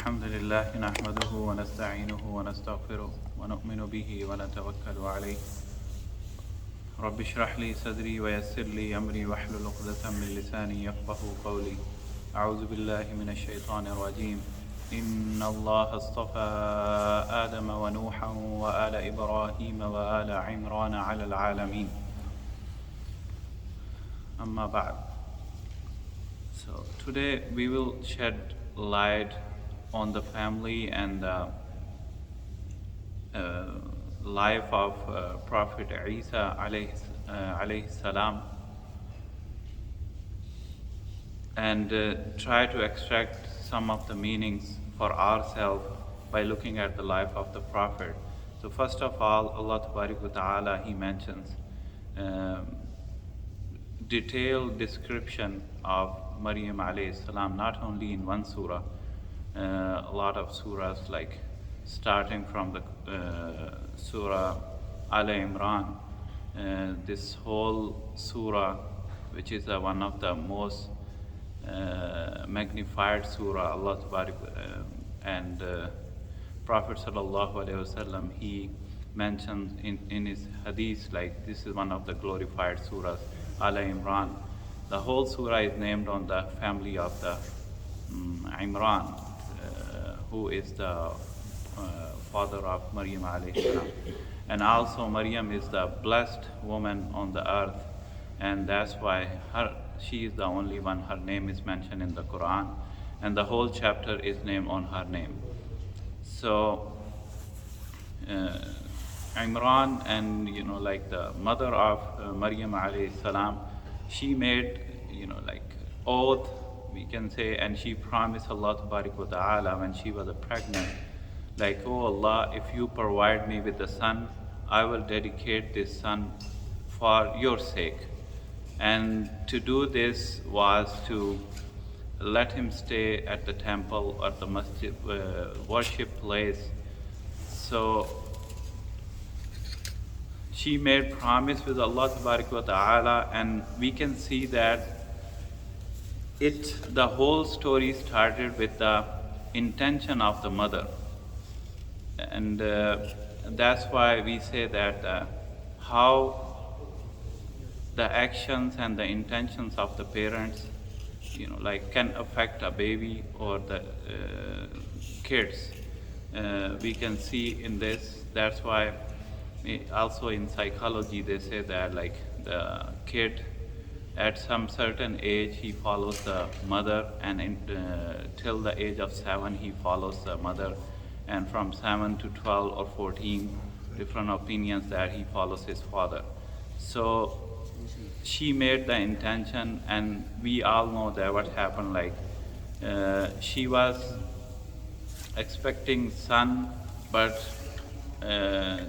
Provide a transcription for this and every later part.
الحمد لله نحمده ونستعينه ونستغفره ونؤمن به ونتوكل عليه رب اشرح لي صدري ويسر لي أمري واحلل عقدة من لساني يفقهوا قولي أعوذ بالله من الشيطان الرجيم إن الله اصطفى آدم ونوحا وآل إبراهيم وآل عمران على العالمين أما بعد. So today we will shed light on the family and the life of Prophet Isa alayhi salam, and try to extract some of the meanings for ourselves by looking at the life of the Prophet. So first of all, Allah Ta'ala, He mentions detailed description of Maryam alayhi salam, not only in one surah, a lot of surahs, like starting from the surah Al Imran, this whole surah, which is one of the most magnified surah, Allah and Prophet sallallahu alaihi wasallam, he mentions in his hadith, like this is one of the glorified surahs, Al Imran. The whole surah is named on the family of the Imran, who is the father of Maryam alayhi salam. And also Maryam is the blessed woman on the earth, and that's why she is the only one, her name is mentioned in the Quran, and the whole chapter is named on her name. So Imran, and like the mother of Maryam alayhi salam, she made oath, we can say, and she promised Allah Ta'ala when she was pregnant, like, oh Allah, if you provide me with the son, I will dedicate this son for your sake. And to do this was to let him stay at the temple or the masjid, worship place. So she made promise with Allah Ta'ala, and we can see that the whole story started with the intention of the mother. And that's why we say that how the actions and the intentions of the parents can affect a baby or the kids. We can see in this. That's why also in psychology they say that like the kid at some certain age he follows the mother, and till the age of 7 he follows the mother, and from 7 to 12 or 14 different opinions that he follows his father. So she made the intention, and we all know that what happened, like she was expecting son, but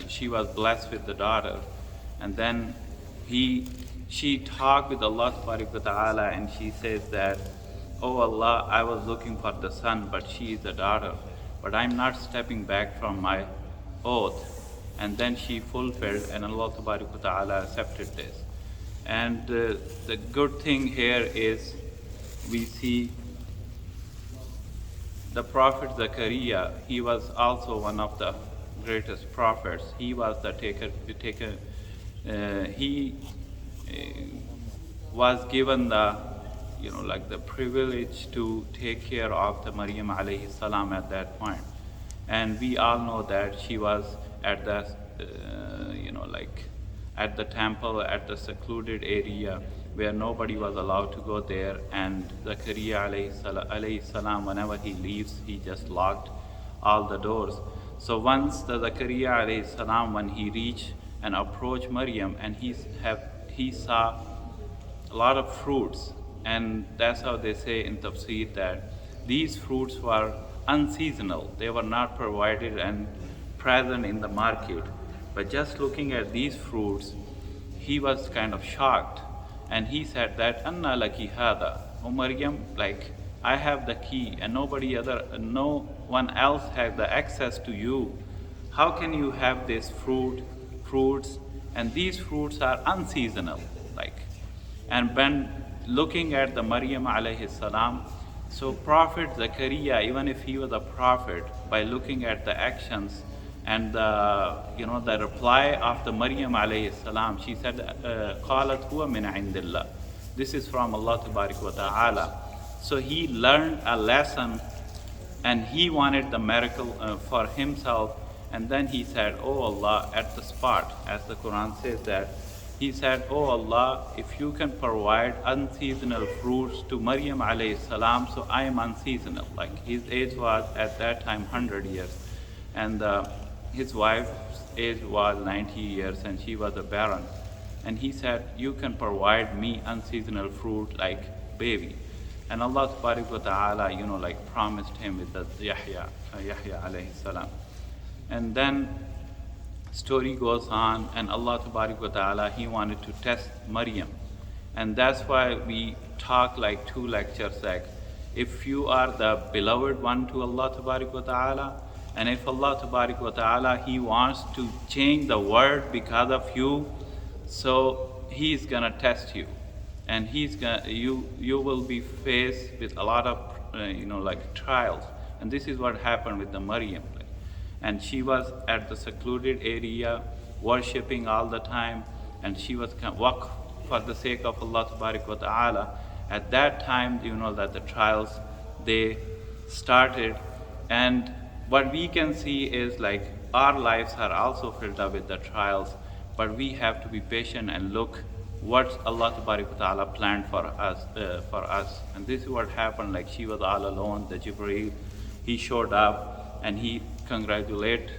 she was blessed with the daughter, and then she talked with Allah Ta'ala, and she says that, oh Allah, I was looking for the son, but she is the daughter, but I'm not stepping back from my oath. And then she fulfilled, and Allah Ta'ala accepted this. And the good thing here is we see the Prophet Zakaria. He was also one of the greatest prophets. He was the he was given the the privilege to take care of the Maryam alayhi salam at that point. And we all know that she was at the at the temple, at the secluded area where nobody was allowed to go there. And Zakaria alayhi salam, whenever he leaves, he just locked all the doors. So once the Zakaria alayhi salam, when he reached and approached Maryam, and he saw a lot of fruits, and that's how they say in Tafsir that these fruits were unseasonal. They were not provided and present in the market. But just looking at these fruits, he was kind of shocked, and he said that, Anna laki hada, O Maryam, like I have the key, and no one else has the access to you. How can you have this fruits, and these fruits are unseasonal? And when looking at the Maryam alayhi salam, So Prophet Zakaria, even if he was a prophet, by looking at the actions and the reply of the Maryam alayhi salam, she said, "Qalat huwa min indillah." This is from Allah Tabarak wa Taala. So he learned a lesson, and he wanted the miracle for himself. And then he said, "Oh Allah," at the spot, as the Quran says that. He said, "Oh Allah, if you can provide unseasonal fruits to Maryam alayhi salam, so I am unseasonal." Like his age was at that time 100 years, and his wife's age was 90 years, and she was a barren. And he said, "You can provide me unseasonal fruit like baby." And Allah Subhanahu wa Ta'ala, promised him with the Yahya alayhi salam. And then story goes on, and Allah Tabarak wa Ta'ala, He wanted to test Maryam. And that's why we talk like 2 lectures, like if you are the beloved one to Allah Tabarak wa Ta'ala, and if Allah Tabarak wa Ta'ala, He wants to change the world because of you, so He's gonna test you. And you will be faced with a lot of trials. And this is what happened with the Maryam. And she was at the secluded area, worshipping all the time, and she was walk for the sake of Allah Tabarak wa Ta'ala. At that time, that the trials, they started. And what we can see is like our lives are also filled up with the trials, but we have to be patient and look what Allah Tabarak wa Ta'ala planned for us. And this is what happened. Like she was all alone. The Jibreel, he showed up and he congratulated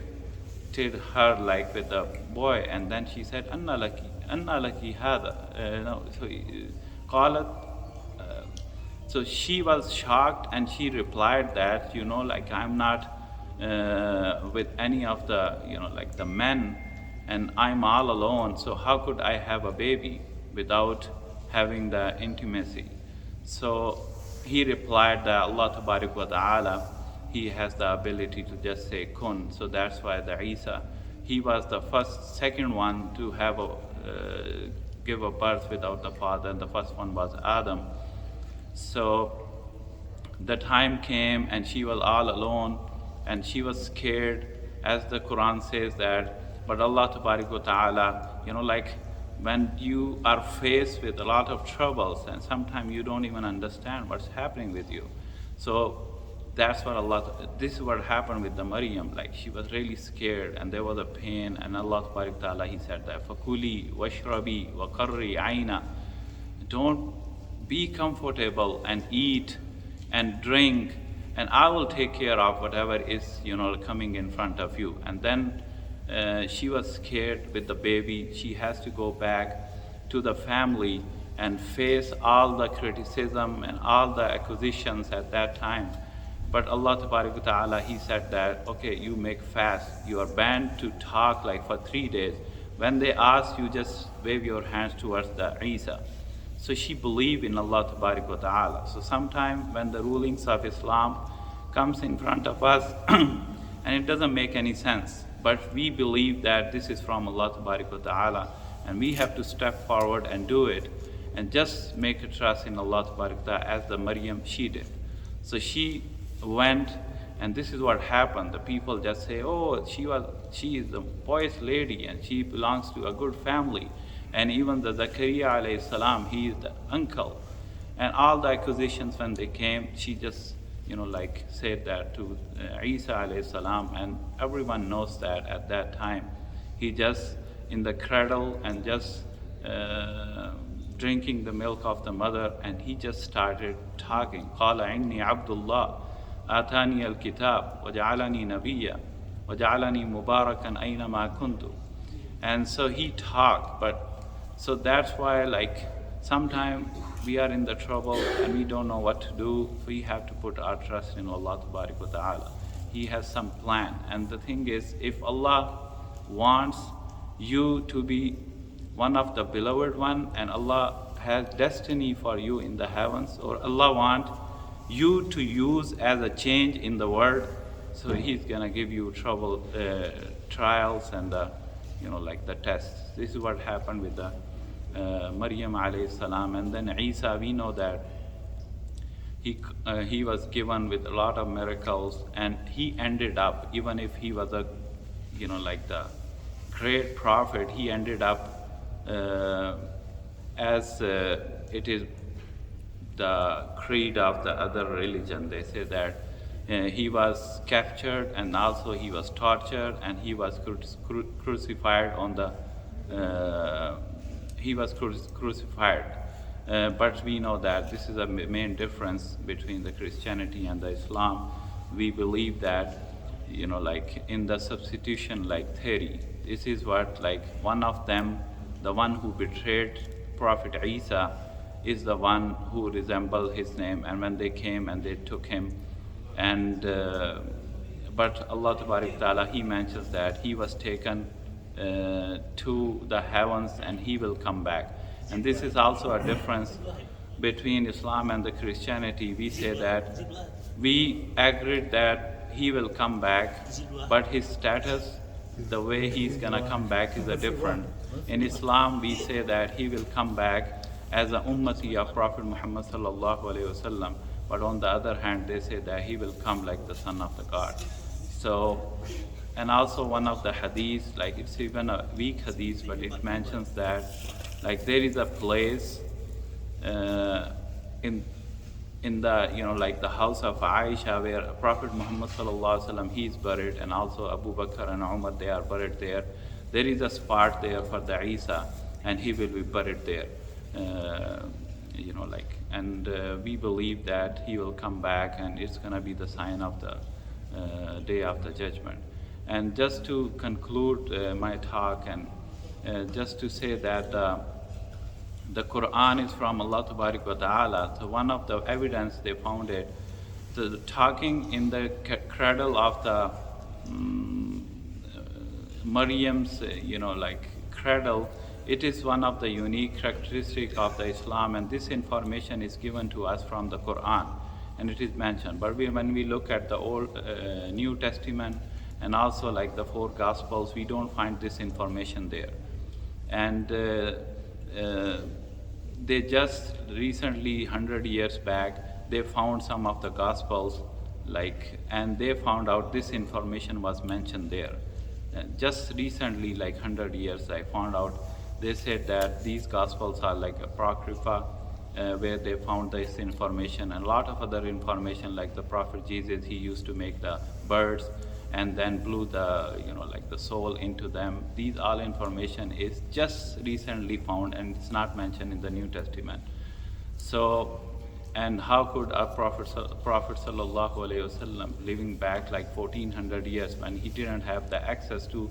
her like with a boy, and then she said, "Anna laki hada." Qalat. So she was shocked, and she replied that, I'm not with any of the, the men, and I'm all alone. So how could I have a baby without having the intimacy? So he replied that Allah Tabarak wa Ta'ala, He has the ability to just say kun. So that's why the Isa, he was the second one to have give a birth without the father, and the first one was Adam. So the time came, and she was all alone, and she was scared, as the Quran says that. But Allah Tabarak wa Ta'ala, when you are faced with a lot of troubles, and sometimes you don't even understand what's happening with you. So that's what this is what happened with the Maryam. Like she was really scared, and there was a pain, and Allah Tabarak wa Ta'ala, He said that, "Fakuli washrabi wa qarri aina." Don't be comfortable and eat and drink, and I will take care of whatever is coming in front of you. And then she was scared with the baby. She has to go back to the family and face all the criticism and all the accusations at that time. But Allah Tabarak wa Ta'ala, He said that, okay, you make fast. You are banned to talk like for 3 days. When they ask, you just wave your hands towards the Isa. So she believed in Allah Tabarak wa Ta'ala. So sometime when the rulings of Islam comes in front of us, and it doesn't make any sense, but we believe that this is from Allah Tabarak wa Ta'ala, and we have to step forward and do it, and just make a trust in Allah Tabarak wa Ta'ala, as the Maryam, she did. So she went, and this is what happened. The people just say, "Oh, she is the pious lady, and she belongs to a good family." And even the Zakaria alayhi salam, he is the uncle. And all the accusations, when they came, she just said that to Isa alayhi salam, and everyone knows that at that time he just in the cradle and just drinking the milk of the mother, and he just started talking. "Qala inni Abdullah, atani al-kitab, wa ja'alani nabiyya, wa ja'alani mubarakan aynama kuntu." And so he talked. But so that's why sometimes we are in the trouble and we don't know what to do. We have to put our trust in Allah Tabarak wa Ta'ala. He has some plan. And the thing is, if Allah wants you to be one of the beloved one, and Allah has destiny for you in the heavens, or Allah wants you to use as a change in the world, so He's gonna give you trials and the tests. This is what happened with the Maryam alayhi salam. And then Isa, we know that he was given with a lot of miracles, and he ended up, even if he was a, like the great prophet, he ended up as it is the creed of the other religion. They say that he was captured, and also he was tortured, and he was crucified on the crucified. But we know that this is a main difference between the Christianity and the Islam. We believe that, like in the substitution like theory, this is what, like, one of them, the one who betrayed Prophet Isa, is the one who resembled his name, and when they came and they took him, and but Allah Ta'ala, He mentions that he was taken to the heavens and he will come back. And this is also a difference between Islam and the Christianity. We say that we agree that he will come back, but his status, the way he's gonna come back, is a different. In Islam, we say that he will come back as an ummati of Prophet Muhammad sallallahu alaihi wasallam, but on the other hand, they say that he will come like the Son of the God. So, and also one of the hadiths, like it's even a weak hadith, but it mentions that, like, there is a place in the like the house of Aisha, where Prophet Muhammad sallallahu alaihi wasallam, he is buried, and also Abu Bakr and Umar, they are buried there. There is a spot there for the Isa, and he will be buried there. And we believe that he will come back, and it's gonna be the sign of the day of the judgment. And just to conclude my talk, and just to say that the Quran is from Allah Ta'ala. So one of the evidence they found it, the talking in the cradle of the Maryam's, cradle, it is one of the unique characteristics of the Islam, and this information is given to us from the Quran, and it is mentioned. But when we look at the Old New Testament, and also like the 4 Gospels, we don't find this information there. And they just recently, 100 years back, they found some of the Gospels, and they found out this information was mentioned there. Just recently, like 100 years, I found out, they said that these Gospels are like Apocrypha, where they found this information, and a lot of other information, like the Prophet Jesus, he used to make the birds and then blew the, the soul into them. These all information is just recently found, and it's not mentioned in the New Testament. So, and how could a Prophet sallallahu alaihi wasallam, living back like 1400 years, when he didn't have the access to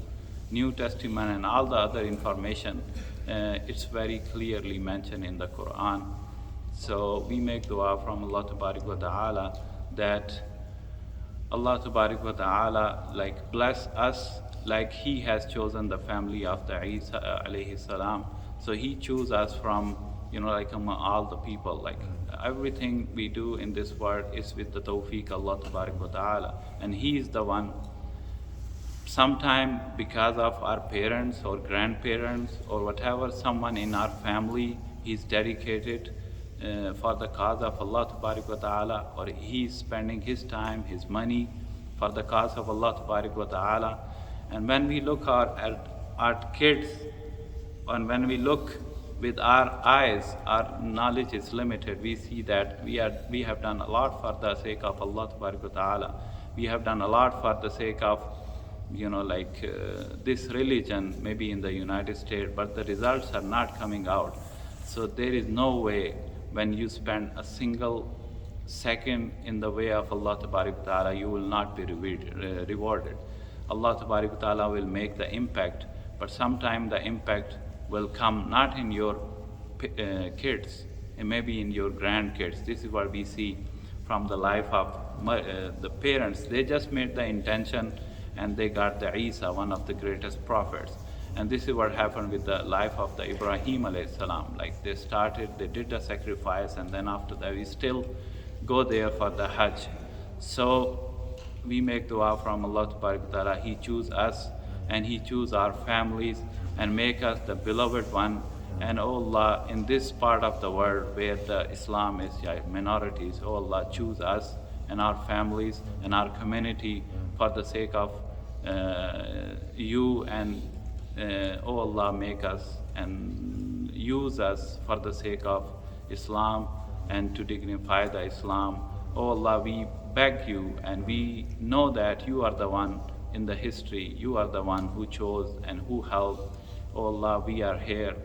New Testament and all the other information, it's very clearly mentioned in the Quran. So we make dua from Allah Ta'ala that Allah Ta'ala bless us like He has chosen the family of the Isa alayhi salam. So He chose us from, among all the people. Everything we do in this world is with the tawfiq Allah Ta'ala, and He is the one. Sometime because of our parents or grandparents or whatever, someone in our family is dedicated for the cause of Allah Ta'ala, or he is spending his time, his money for the cause of Allah Ta'ala. And when we look at our kids, and when we look with our eyes, our knowledge is limited. We see that we have done a lot for the sake of Allah Ta'ala. We have done a lot for the sake of this religion, maybe in the United States, but the results are not coming out. So there is no way, when you spend a single second in the way of Allah Ta'ala, you will not be rewarded. Allah Ta'ala will make the impact, but sometime the impact will come not in your kids, and maybe in your grandkids. This is what we see from the life of the parents. They just made the intention, and they got the Isa, one of the greatest prophets. And this is what happened with the life of the Ibrahim alayhi salam. They did the sacrifice, and then after that we still go there for the Hajj. So we make dua from Allah Ta'ala. He choose us, and He choose our families, and make us the beloved one, And oh Allah, in this part of the world where the Islam is minorities, oh Allah, choose us and our families and our community for the sake of you, and oh Allah, make us and use us for the sake of Islam and to dignify the Islam. Oh Allah, we beg you, and we know that you are the one in the history, you are the one who chose and who helped. Oh Allah, we are here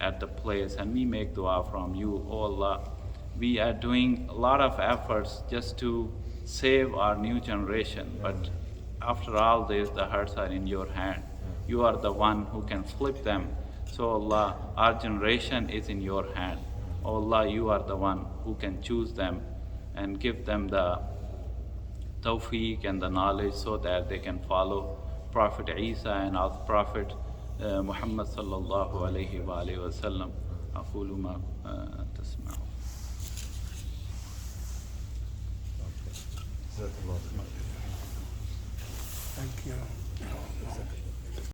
at the place and we make dua from you. Oh Allah, we are doing a lot of efforts just to save our new generation, but after all this, the hearts are in your hand. You are the one who can flip them. So Allah, our generation is in your hand. Oh Allah, you are the one who can choose them and give them the tawfiq and the knowledge so that they can follow Prophet Isa and our Prophet Muhammad sallallahu alayhi wa alayhi wa sallam. أقول ما تسمعون. Thank you.